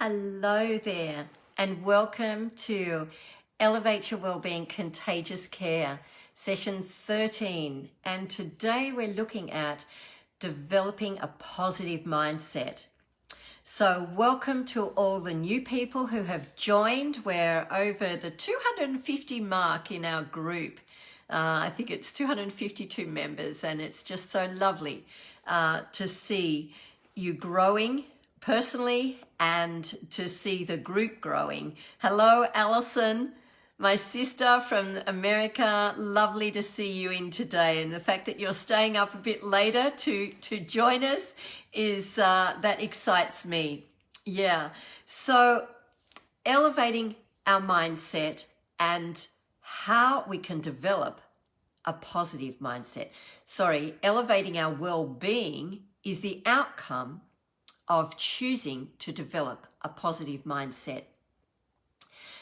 Hello there, and welcome to Elevate Your Wellbeing Contagious Care, session 13. And today we're looking at developing a positive mindset. So welcome to all the new people who have joined. We're over the 250 mark in our group. I think it's 252 members, and it's just so lovely to see you growing personally and to see the group growing. Hello, Alison, my sister from America. Lovely to see you in today. And the fact that you're staying up a bit later to join us is that excites me. Yeah. So elevating our mindset and how we can develop a positive mindset. Elevating our well-being is the outcome of choosing to develop a positive mindset.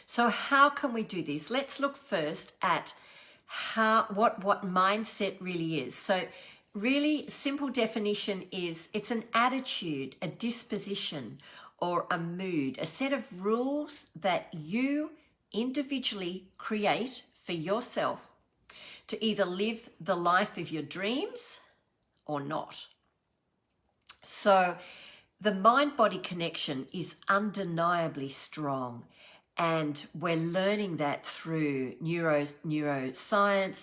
So how can we do this? Let's look first at what mindset really is. So really simple definition is it's an attitude, a disposition, or a mood, a set of rules that you individually create for yourself to either live the life of your dreams or not. So the mind-body connection is undeniably strong, and we're learning that through neuroscience,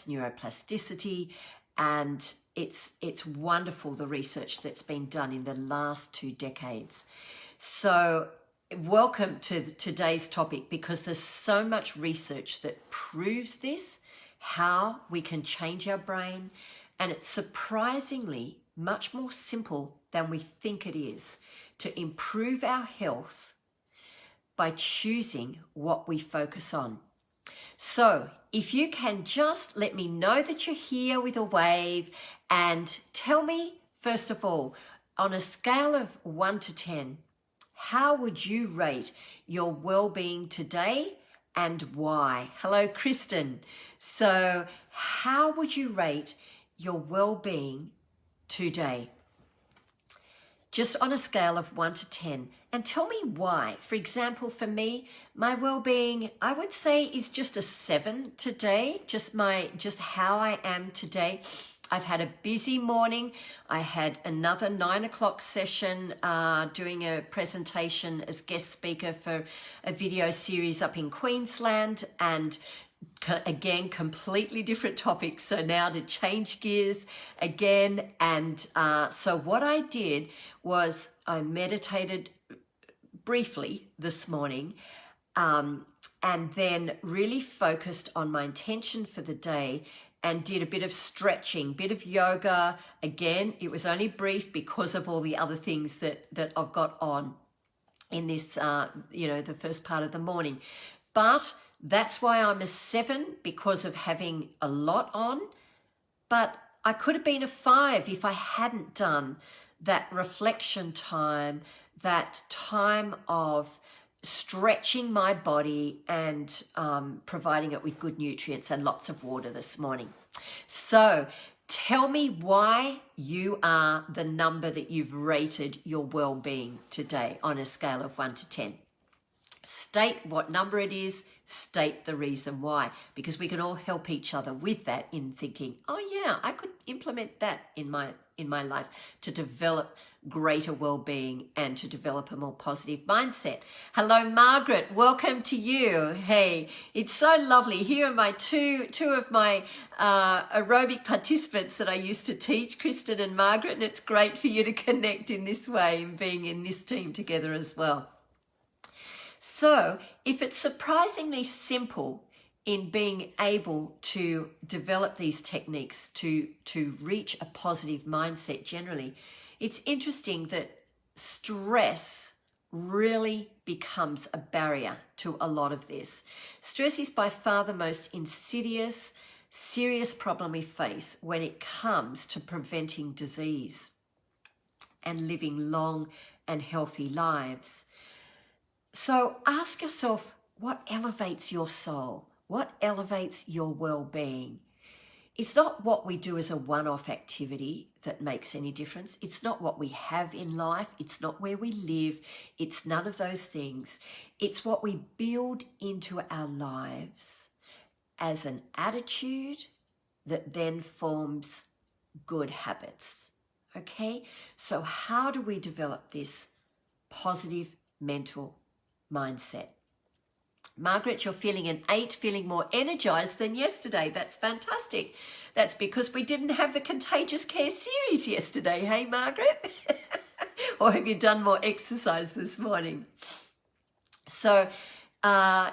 neuroplasticity, and it's wonderful, the research that's been done in the last 2 decades. So welcome to today's topic, because there's so much research that proves this, how we can change our brain, and it's surprisingly much more simple than we think it is to improve our health by choosing what we focus on. So if you can just let me know that you're here with a wave, and tell me, first of all, on a scale of 1 to 10, how would you rate your well-being today and why? Hello, Kristen. So how would you rate your well-being today? Just on a scale of 1 to 10, and tell me why. For example, for me, my well-being, I would say, is just a 7 today, just how I am today. I've had a busy morning. I had another 9 o'clock session doing a presentation as guest speaker for a video series up in Queensland, and again, completely different topics. So now to change gears again. And so what I did was I meditated briefly this morning, and then really focused on my intention for the day, and did a bit of stretching, bit of yoga. Again, it was only brief because of all the other things that I've got on in this, the first part of the morning. But that's why I'm a 7, because of having a lot on. But I could have been a 5 if I hadn't done that reflection time, that time of stretching my body and providing it with good nutrients and lots of water this morning. So tell me why you are the number that you've rated your well-being today on a scale of 1 to 10. State what number it is, state the reason why, because we can all help each other with that, in thinking, oh yeah, I could implement that in my life to develop greater well-being and to develop a more positive mindset. Hello, Margaret. Welcome to you. Hey, it's so lovely. Here are my two of my aerobic participants that I used to teach, Kristen and Margaret, and it's great for you to connect in this way and being in this team together as well. So if it's surprisingly simple in being able to develop these techniques to reach a positive mindset generally, it's interesting that stress really becomes a barrier to a lot of this. Stress is by far the most insidious, serious problem we face when it comes to preventing disease and living long and healthy lives. So ask yourself, what elevates your soul? What elevates your well-being? It's not what we do as a one-off activity that makes any difference. It's not what we have in life. It's not where we live. It's none of those things. It's what we build into our lives as an attitude that then forms good habits. Okay? So how do we develop this positive mental mindset? Margaret, you're feeling an 8, feeling more energized than yesterday. That's fantastic. That's because we didn't have the Contagious Care series yesterday. Hey, Margaret? Or have you done more exercise this morning? So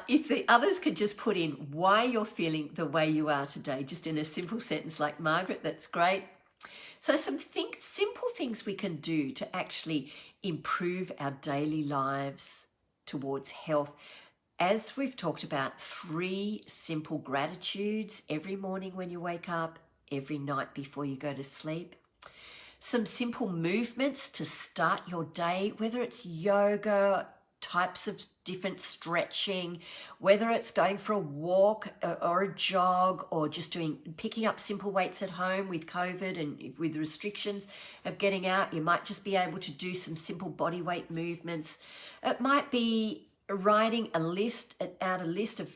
if the others could just put in why you're feeling the way you are today, just in a simple sentence like Margaret, that's great. So some simple things we can do to actually improve our daily lives towards health. As we've talked about, 3 simple gratitudes every morning when you wake up, every night before you go to sleep. Some simple movements to start your day, whether it's yoga, types of different stretching, whether it's going for a walk or a jog, or just picking up simple weights at home with COVID and with restrictions of getting out. You might just be able to do some simple body weight movements. It might be writing a list of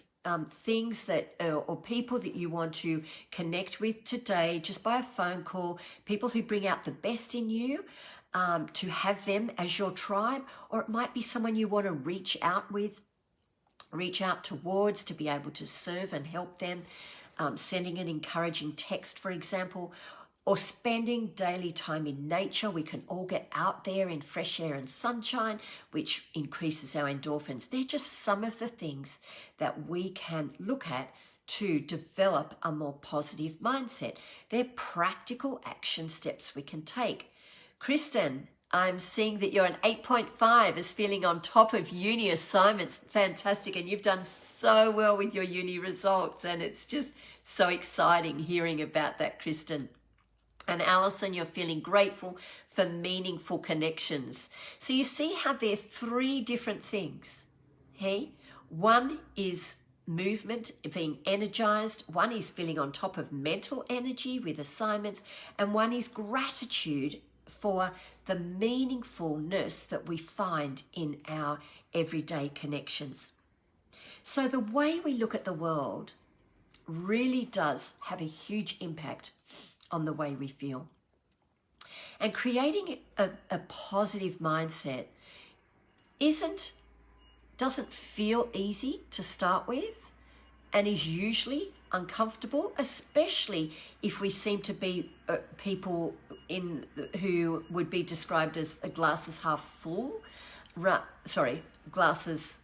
things that or people that you want to connect with today, just by a phone call, people who bring out the best in you, to have them as your tribe. Or it might be someone you want to reach out towards to be able to serve and help them, sending an encouraging text, for example, or spending daily time in nature. We can all get out there in fresh air and sunshine, which increases our endorphins. They're just some of the things that we can look at to develop a more positive mindset. They're practical action steps we can take. Kristen, I'm seeing that you're an 8.5, is feeling on top of uni assignments. Fantastic. And you've done so well with your uni results. And it's just so exciting hearing about that, Kristen. And Alison, you're feeling grateful for meaningful connections. So you see how there are 3 different things. Hey, one is movement, being energized. One is feeling on top of mental energy with assignments. And one is gratitude for the meaningfulness that we find in our everyday connections. So the way we look at the world really does have a huge impact on the way we feel. And creating a positive mindset doesn't feel easy to start with, and is usually uncomfortable, especially if we seem to be people who would be described as glasses half full, glasses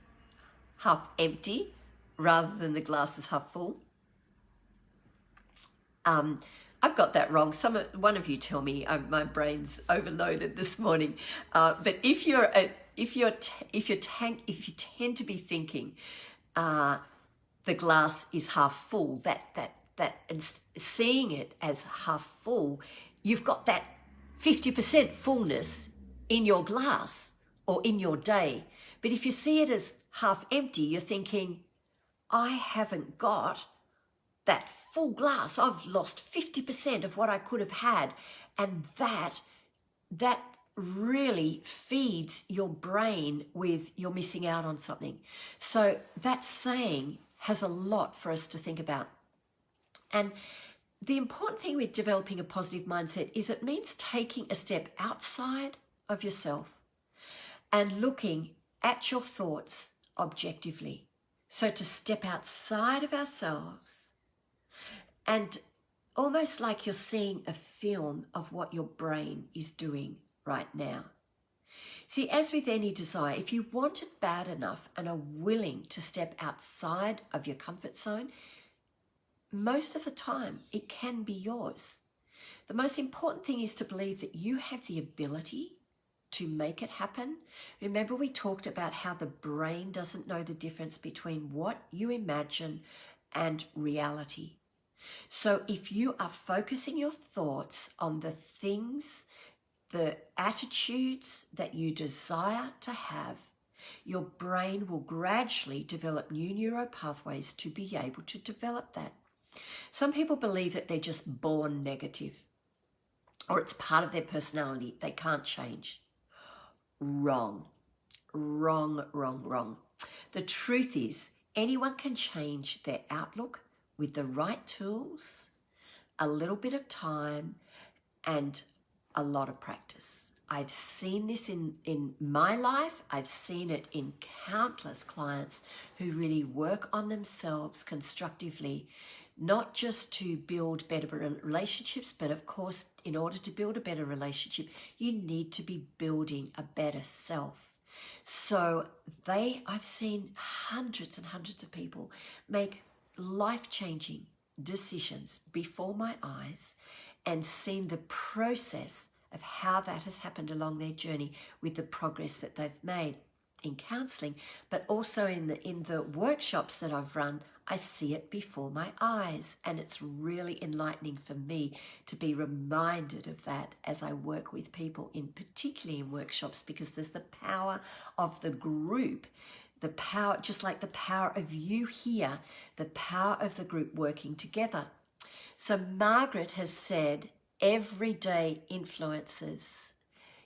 half empty, rather than the glasses half full. I've got that wrong. One of you tell me my brain's overloaded this morning. But if you tend to be thinking the glass is half full, and seeing it as half full, you've got that 50% fullness in your glass or in your day. But if you see it as half empty, you're thinking, I haven't got that full glass. I've lost 50% of what I could have had. And that really feeds your brain with you're missing out on something. So that saying has a lot for us to think about. And the important thing with developing a positive mindset is it means taking a step outside of yourself and looking at your thoughts objectively. So to step outside of ourselves and almost like you're seeing a film of what your brain is doing right now. See, as with any desire, if you want it bad enough and are willing to step outside of your comfort zone, most of the time it can be yours. The most important thing is to believe that you have the ability to make it happen. Remember, we talked about how the brain doesn't know the difference between what you imagine and reality. So if you are focusing your thoughts on the things, the attitudes that you desire to have, your brain will gradually develop new neural pathways to be able to develop that. Some people believe that they're just born negative or it's part of their personality. They can't change. Wrong. Wrong, wrong, wrong. The truth is, anyone can change their outlook with the right tools, a little bit of time, and a lot of practice. I've seen this in my life. I've seen it in countless clients who really work on themselves constructively, not just to build better relationships, but of course, in order to build a better relationship, you need to be building a better self. So I've seen hundreds and hundreds of people make life-changing decisions before my eyes and seen the process of how that has happened along their journey with the progress that they've made in counselling, but also in the workshops that I've run. I see it before my eyes, and it's really enlightening for me to be reminded of that as I work with people, particularly in workshops, because there's the power of the group, the power, just like the power of you here, the power of the group working together. So Margaret has said, everyday influences.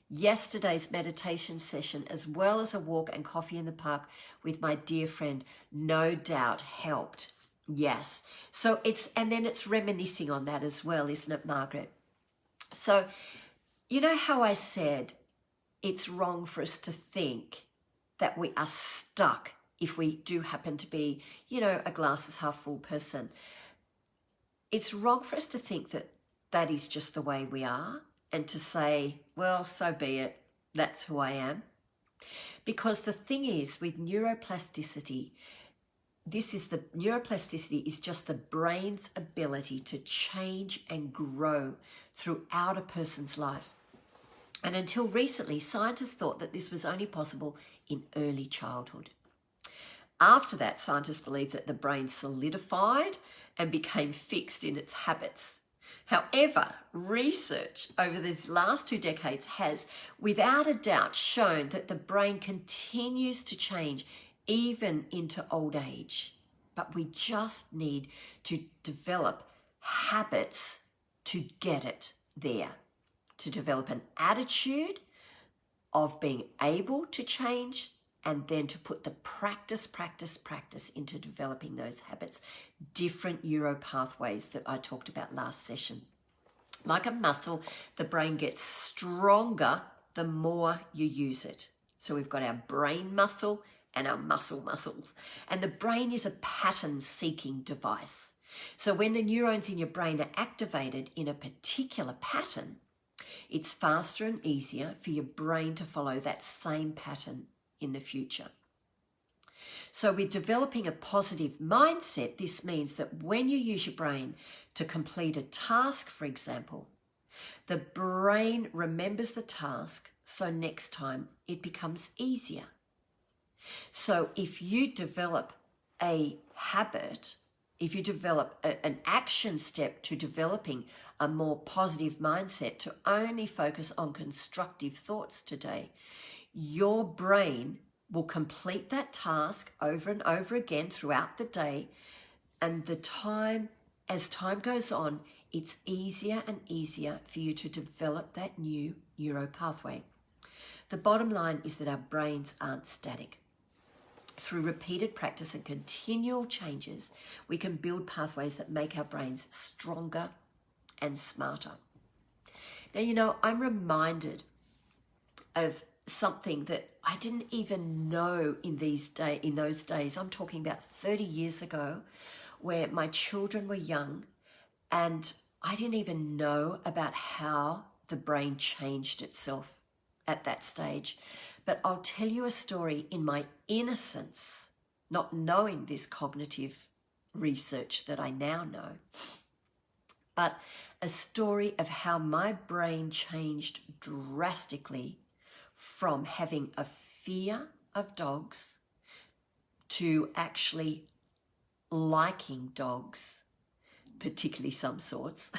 Yesterday's meditation session, as well as a walk and coffee in the park with my dear friend, no doubt helped. Yes. So and then it's reminiscing on that as well, isn't it, Margaret? So, you know how I said it's wrong for us to think that we are stuck if we do happen to be, a glass is half full person. It's wrong for us to think that that is just the way we are, and to say, well, so be it, that's who I am. Because the thing is, with neuroplasticity, neuroplasticity is just the brain's ability to change and grow throughout a person's life. And until recently, scientists thought that this was only possible in early childhood. After that, scientists believed that the brain solidified and became fixed in its habits. However, research over these last 2 decades has, without a doubt, shown that the brain continues to change even into old age. But we just need to develop habits to get it there, to develop an attitude of being able to change, and then to put the practice into developing those habits, different neuro pathways that I talked about last session. Like a muscle, the brain gets stronger the more you use it. So we've got our brain muscle and our muscles. And the brain is a pattern-seeking device. So when the neurons in your brain are activated in a particular pattern, it's faster and easier for your brain to follow that same pattern in the future. So with developing a positive mindset, this means that when you use your brain to complete a task, for example, the brain remembers the task, so next time it becomes easier. So if you develop a habit, if you develop an action step to developing a more positive mindset, to only focus on constructive thoughts today, your brain will complete that task over and over again throughout the day, and as time goes on, it's easier and easier for you to develop that new neuro pathway. The bottom line is that our brains aren't static. Through repeated practice and continual changes, we can build pathways that make our brains stronger and smarter. Now, I'm reminded of something that I didn't even know in those days. I'm talking about 30 years ago, where my children were young, and I didn't even know about how the brain changed itself at that stage. But I'll tell you a story in my innocence, not knowing this cognitive research that I now know, but a story of how my brain changed drastically from having a fear of dogs to actually liking dogs, particularly some sorts,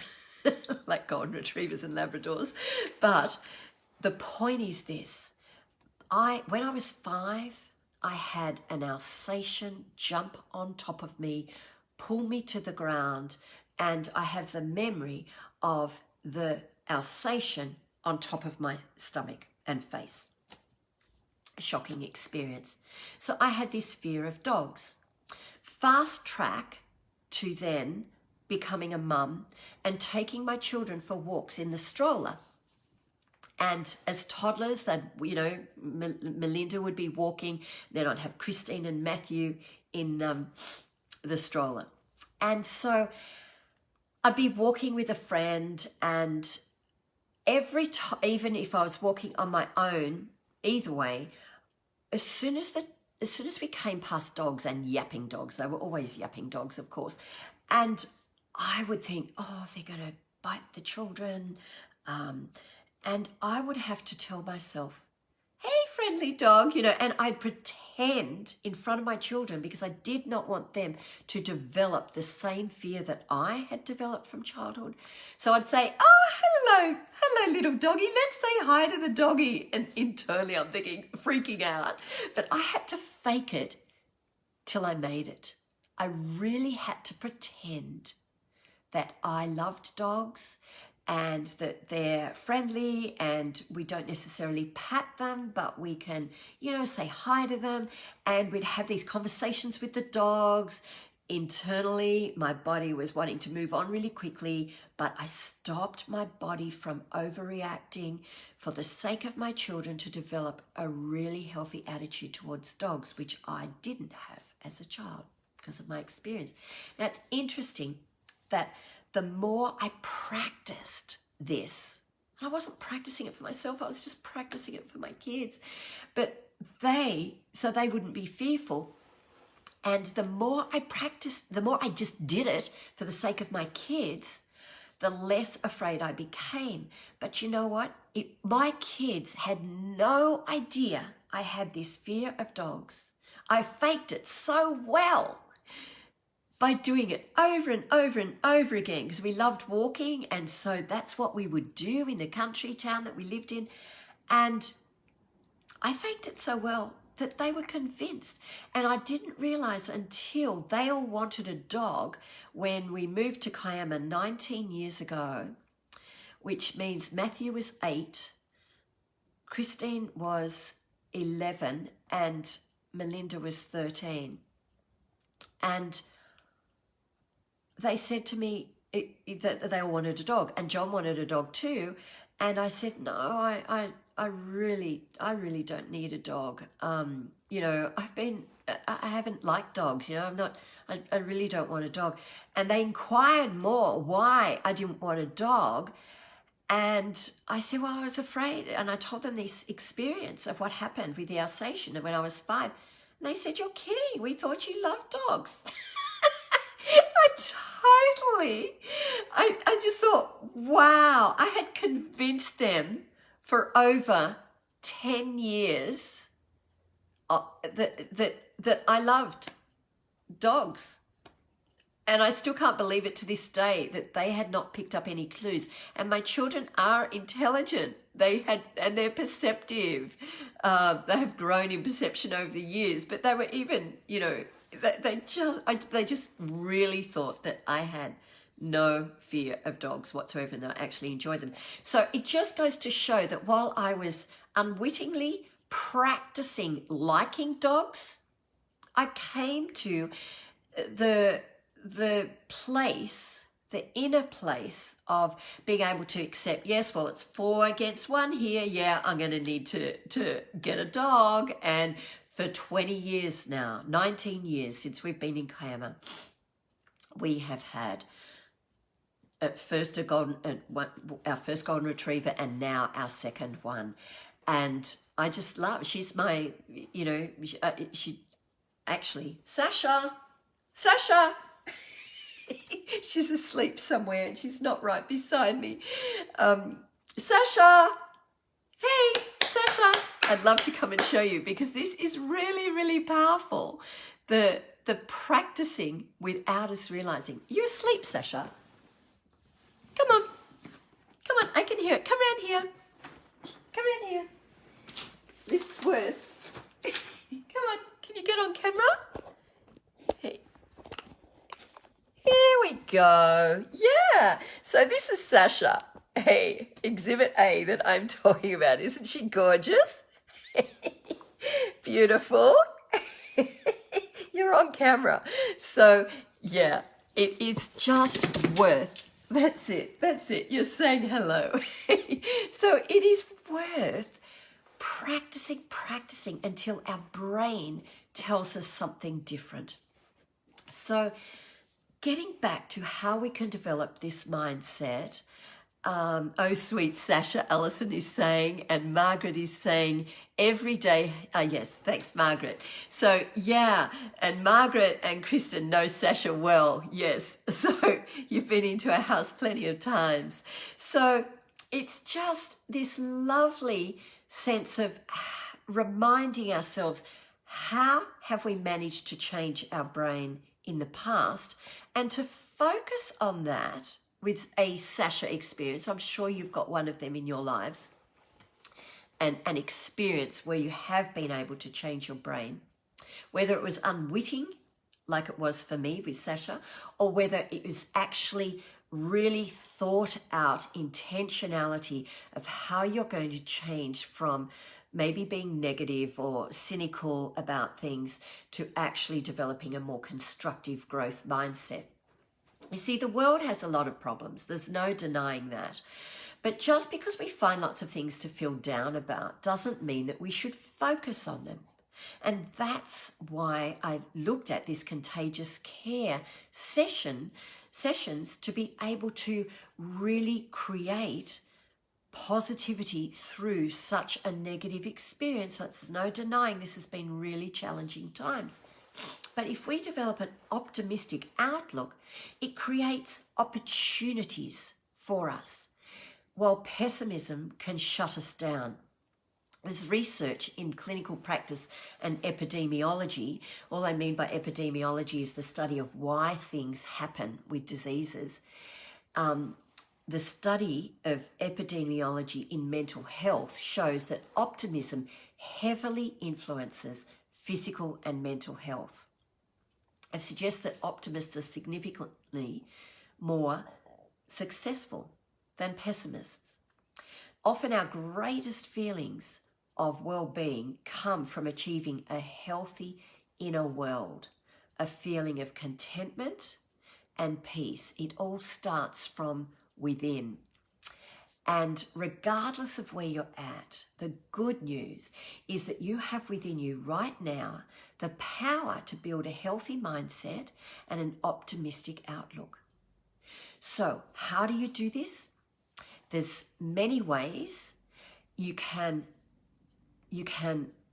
like golden retrievers and Labradors. But the point is this. When I was 5, I had an Alsatian jump on top of me pull me to the ground, and I have the memory of the Alsatian on top of my stomach and face. A shocking experience. So I had this fear of dogs. Fast track to then becoming a mum and taking my children for walks in the stroller. And as toddlers, that, you know, Melinda would be walking, then I'd have Christine and Matthew in the stroller. And so I'd be walking with a friend, and every time, even if I was walking on my own, either way, as soon as we came past dogs, and yapping dogs, they were always yapping dogs, of course, and I would think, oh, they're going to bite the children, and I would have to tell myself, hey, friendly dog, you know, and I'd pretend in front of my children because I did not want them to develop the same fear that I had developed from childhood. So I'd say, oh, hello, little doggy, let's say hi to the doggy. And internally I'm thinking, freaking out. But I had to fake it till I made it. I really had to pretend that I loved dogs and that they're friendly, and we don't necessarily pat them, but we can, you know, say hi to them, and we'd have these conversations with the dogs. Internally, my body was wanting to move on really quickly, but I stopped my body from overreacting for the sake of my children to develop a really healthy attitude towards dogs, which I didn't have as a child because of my experience. Now, it's interesting that the more I practiced this, and I wasn't practicing it for myself, I was just practicing it for my kids, but so they wouldn't be fearful. And the more I practiced, the more I just did it for the sake of my kids, the less afraid I became. But you know what? My kids had no idea I had this fear of dogs. I faked it so well by doing it over and over and over again, because we loved walking, and so that's what we would do in the country town that we lived in. And I faked it so well that they were convinced. And I didn't realize until they all wanted a dog when we moved to Kiama 19 years ago, which means Matthew was 8, Christine was 11, and Melinda was 13. And they said to me that they all wanted a dog, and John wanted a dog too. And I said, no, I really don't need a dog. You know, I haven't liked dogs, you know, I really don't want a dog. And they inquired more why I didn't want a dog. And I said, well, I was afraid. And I told them this experience of what happened with the Alsatian when I was 5. And they said, you're kidding. We thought you loved dogs. I just thought, wow, I had convinced them for over 10 years that I loved dogs. And I still can't believe it to this day that they had not picked up any clues. And my children are intelligent. And they're perceptive. They have grown in perception over the years, but they were even, you know, they just really thought that I had no fear of dogs whatsoever, and I actually enjoyed them. So it just goes to show that while I was unwittingly practicing liking dogs, I came to the place, the inner place of being able to accept, yes, well, it's 4 against 1 here. Yeah, I'm going to need to get a dog. And for 20 years now, 19 years since we've been in Kiama, we have had at first our first golden retriever, and now our second one. And I just love, she's my, you know, she actually, Sasha, she's asleep somewhere and she's not right beside me. Sasha, hey, Sasha. I'd love to come and show you, because this is really, really powerful. The practicing without us realizing. You're asleep, Sasha. Come on, I can hear it. Come around here. This is worth. Come on, can you get on camera? Hey. go. Yeah. So this is Sasha. Hey, Exhibit A that I'm talking about. Isn't she gorgeous? Beautiful. You're on camera. So, yeah, it is just worth, that's it. You're saying hello. So it is worth practicing until our brain tells us something different. So getting back to how we can develop this mindset, oh, sweet Sasha, Allison is saying, and Margaret is saying every day. Yes, thanks, Margaret. So, yeah, and Margaret and Kristen know Sasha well. Yes, so you've been into our house plenty of times. So it's just this lovely sense of reminding ourselves, how have we managed to change our brain in the past, and to focus on that with a Sasha experience. I'm sure you've got one of them in your lives, and an experience where you have been able to change your brain, whether it was unwitting, like it was for me with Sasha, or whether it was actually really thought out intentionality of how you're going to change from maybe being negative or cynical about things to actually developing a more constructive growth mindset. You see, the world has a lot of problems. There's no denying that. But just because we find lots of things to feel down about doesn't mean that we should focus on them. And that's why I've looked at this contagious care sessions to be able to really create positivity through such a negative experience. There's no denying this has been really challenging times. But if we develop an optimistic outlook, it creates opportunities for us, while pessimism can shut us down. There's research in clinical practice and epidemiology. All I mean by epidemiology is the study of why things happen with diseases. The study of epidemiology in mental health shows that optimism heavily influences physical and mental health. It suggests that optimists are significantly more successful than pessimists. Often our greatest feelings of well-being come from achieving a healthy inner world, a feeling of contentment and peace. It all starts from within. And regardless of where you're at, the good news is that you have within you right now the power to build a healthy mindset and an optimistic outlook. So how do you do this? There's many ways. You can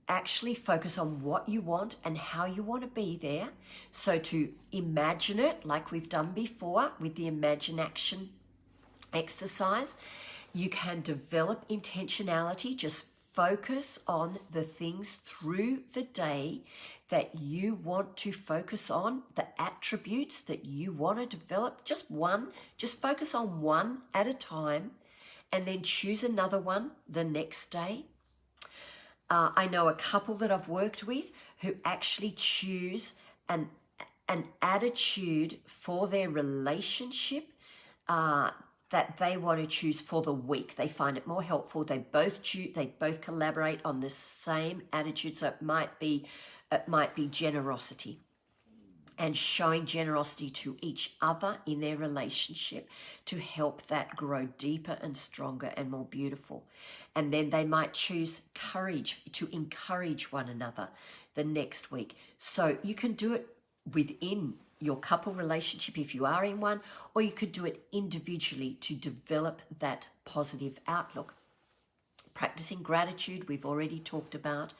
actually focus on what you want and how you want to be there. So to imagine it like we've done before with the Imagine Action exercise. You can develop intentionality. Just focus on the things through the day that you want to focus on, the attributes that you want to develop. Just focus on one at a time, and then choose another one the next day. I know a couple that I've worked with who actually choose an attitude for their relationship that they want to choose for the week. They find it more helpful. They both collaborate on the same attitude. So it might be generosity, and showing generosity to each other in their relationship to help that grow deeper and stronger and more beautiful. And then they might choose courage to encourage one another the next week. So you can do it within your couple relationship if you are in one, or you could do it individually to develop that positive outlook. Practicing gratitude, we've already talked about.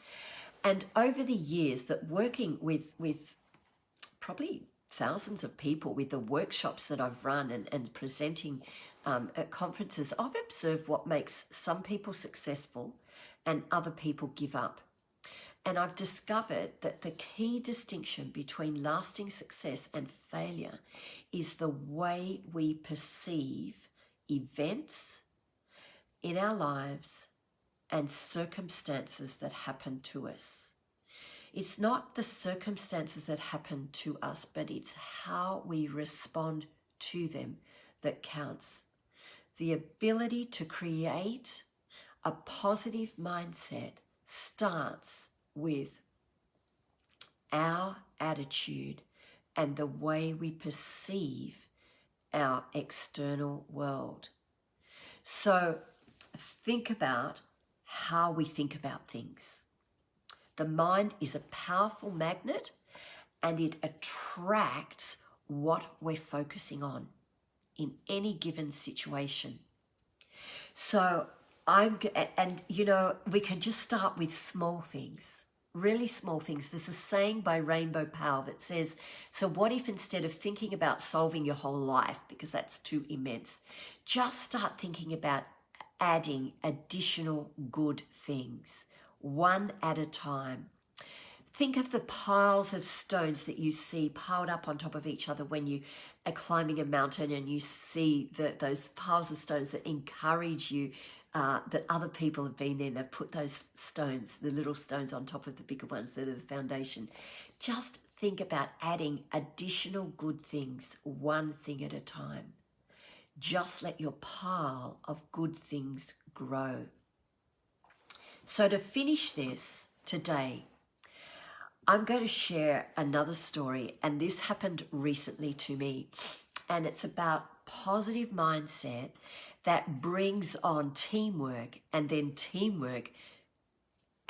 And over the years that working with probably thousands of people with the workshops that I've run and presenting at conferences, I've observed what makes some people successful and other people give up. And I've discovered that the key distinction between lasting success and failure is the way we perceive events in our lives and circumstances that happen to us. It's not the circumstances that happen to us, but it's how we respond to them that counts. The ability to create a positive mindset starts with our attitude and the way we perceive our external world. So think about how we think about things. The mind is a powerful magnet and it attracts what we're focusing on in any given situation. So we can just start with small things, really small things. There's a saying by Rainbow Powell that says, so what if instead of thinking about solving your whole life, because that's too immense, just start thinking about adding additional good things, one at a time. Think of the piles of stones that you see piled up on top of each other when you are climbing a mountain, and you see those piles of stones that encourage you, that other people have been there and they've put those stones, the little stones on top of the bigger ones that are the foundation. Just think about adding additional good things, one thing at a time. Just let your pile of good things grow. So to finish this today, I'm going to share another story, and this happened recently to me, and it's about positive mindset that brings on teamwork, and then teamwork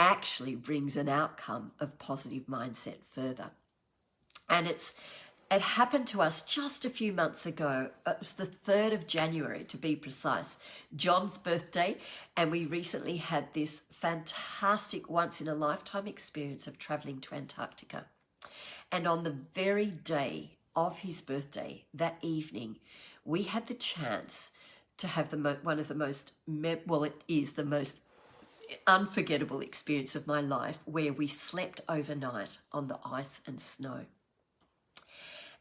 actually brings an outcome of positive mindset further. And it happened to us just a few months ago. It was the 3rd of January, to be precise, John's birthday, and we recently had this fantastic once-in-a-lifetime experience of traveling to Antarctica. And on the very day of his birthday, that evening, we had the chance to have one of the most, it is the most unforgettable experience of my life, where we slept overnight on the ice and snow.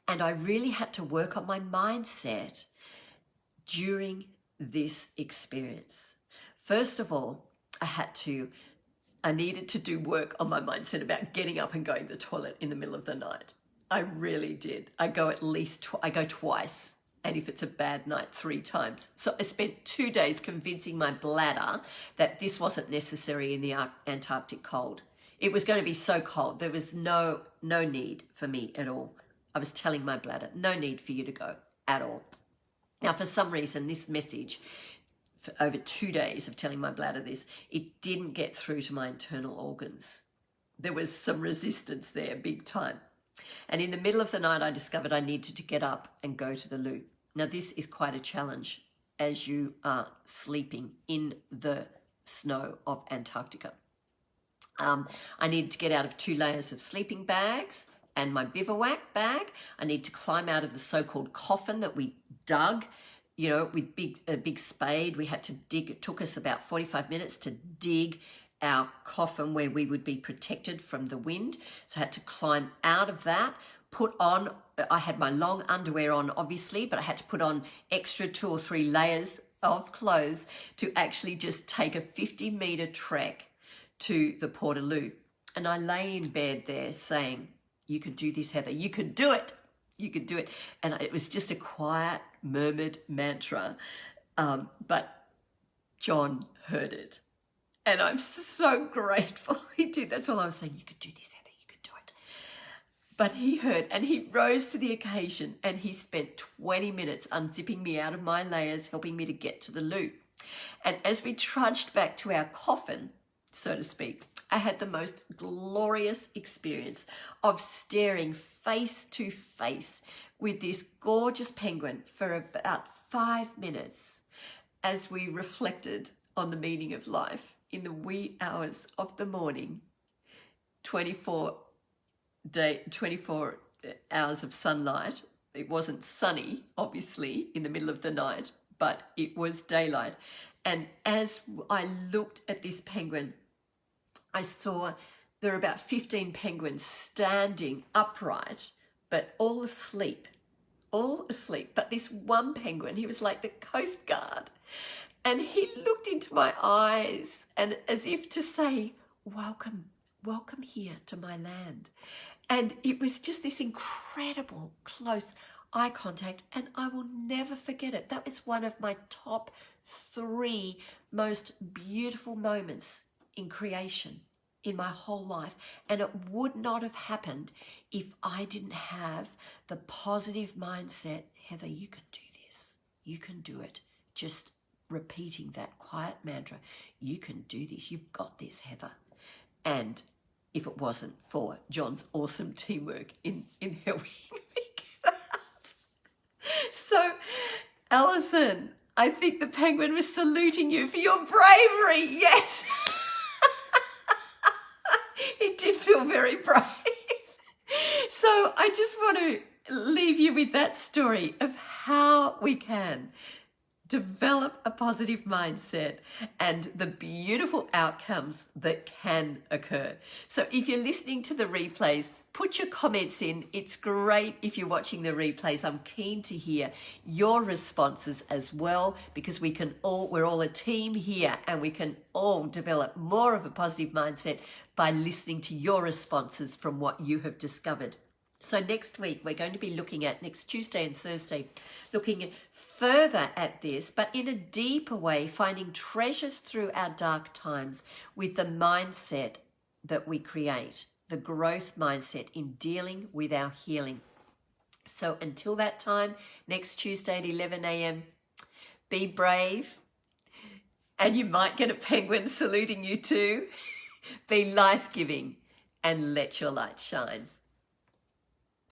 And I really had to work on my mindset during this experience. First of all, I needed to do work on my mindset about getting up and going to the toilet in the middle of the night. I really did. I go twice, and if it's a bad night, 3 times. So I spent 2 days convincing my bladder that this wasn't necessary in the Antarctic cold. It was going to be so cold. There was no need for me at all. I was telling my bladder, no need for you to go at all. Now, for some reason, this message, for over 2 days of telling my bladder this, it didn't get through to my internal organs. There was some resistance there, big time. And in the middle of the night, I discovered I needed to get up and go to the loo. Now, this is quite a challenge as you are sleeping in the snow of Antarctica. I needed to get out of 2 layers of sleeping bags and my bivouac bag. I need to climb out of the so-called coffin that we dug, with a big spade. We had to dig. It took us about 45 minutes to dig our coffin where we would be protected from the wind. So I had to climb out of that, I had my long underwear on, obviously, but I had to put on extra 2 or 3 layers of clothes to actually just take a 50-meter trek to the Portaloo. And I lay in bed there saying, you could do this, Heather. You could do it. You could do it. And it was just a quiet, murmured mantra. But John heard it. And I'm so grateful he did. That's all I was saying. You could do this, Heather. You could do it. But he heard, and he rose to the occasion, and he spent 20 minutes unzipping me out of my layers, helping me to get to the loo. And as we trudged back to our coffin, so to speak, I had the most glorious experience of staring face to face with this gorgeous penguin for about 5 minutes as we reflected on the meaning of life in the wee hours of the morning. 24 hours of sunlight. It wasn't sunny, obviously, in the middle of the night, but it was daylight. And as I looked at this penguin, I saw there were about 15 penguins standing upright, but all asleep. But this one penguin, he was like the Coast Guard. And he looked into my eyes, and as if to say, welcome here to my land. And it was just this incredible close eye contact, and I will never forget it. That was one of my top 3 most beautiful moments in creation in my whole life. And it would not have happened if I didn't have the positive mindset. Heather, you can do this. You can do it. Just repeating that quiet mantra. You can do this. You've got this, Heather. And if it wasn't for John's awesome teamwork in helping me get out. So, Alison, I think the penguin was saluting you for your bravery. Yes. He did feel very brave. So I just want to leave you with that story of how we can develop a positive mindset and the beautiful outcomes that can occur. So if you're listening to the replays, put your comments in. It's great if you're watching the replays. I'm keen to hear your responses as well, because we're all a team here, and we can all develop more of a positive mindset by listening to your responses from what you have discovered. So next week, we're going to be looking at, next Tuesday and Thursday, looking further at this, but in a deeper way, finding treasures through our dark times with the mindset that we create, the growth mindset in dealing with our healing. So until that time, next Tuesday at 11 a.m., be brave, and you might get a penguin saluting you too. Be life-giving and let your light shine.